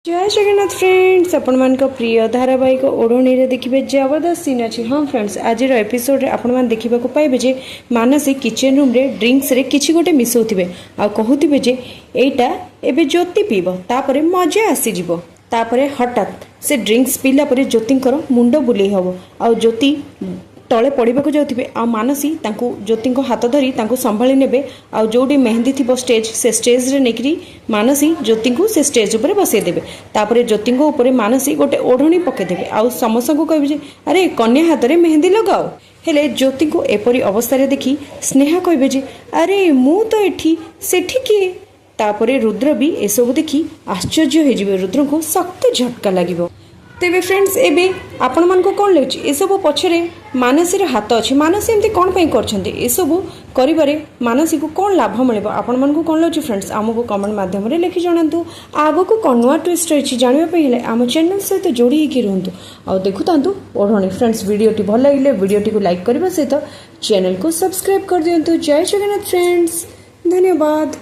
जय जगन्नाथ फ्रेंड्स आपण मान प्रिय धारावाहिक ओढ़णी देखिए जबरदस्त सीन अच्छी। हाँ फ्रेंड्स आज एपिसोड आपण मैंने देखा पाइबे जे मानसी किचन रूम रे ड्रिंक्स रे किछि गोटे मिसौथिबे आ कहूथिबे जे एटा एबे ज्योति पीब तापरे मजा आसीजिवो। तापरे हठात से ड्रिंक्स पीला परे ज्योतिंकर मुंड बुलेई हबो आ ज्योति तले पड़ाक जाऊे आ मानसी ज्योति हाथ धरी संभाली ने आ जोटी मेहंदी थी स्टेज से स्टेज रे नेकरी मानसी ज्योति को से स्टेज उपर बसईदेवे। तापर ज्योति उपर मानसी गोटे ओढ़णी पकईदेवे आ समस्त को कहे अरे कन्या हाथ में मेहंदी लगाओ। हेले ज्योति को एपरी अवस्था देखी स्नेहा कहे अरे मु तो एठी सेठी किए। तापर रुद्र भी एसबू देखी आश्चर्य हो रुद्र को सख्त झटका लगे। तेबे फ्रेंड्स एबे आपण मन को कौन लगे एसबू पछरे मानसी हाथ अच्छे मानसी एमती कौन पाई करछन्ते एसबू करिबारे मानसी को कौन लाभ मिले आपण मन को कौन लगे फ्रेंड्स आमको कमेंट माध्यम रे लिखि जणांतु। आगो को कौन नुआ ट्विस्ट रही जानिबा पई हेले आम चैनल सहित जोड़ी होकि रहंतु आ देखुतांतु ओढ़णी। फ्रेंड्स वीडियोटी भल लगिले वीडियोटी को लाइक करबा सहित चैनल को सब्सक्राइब कर दियंतु। जय जगन्नाथ फ्रेंड्स, धन्यवाद।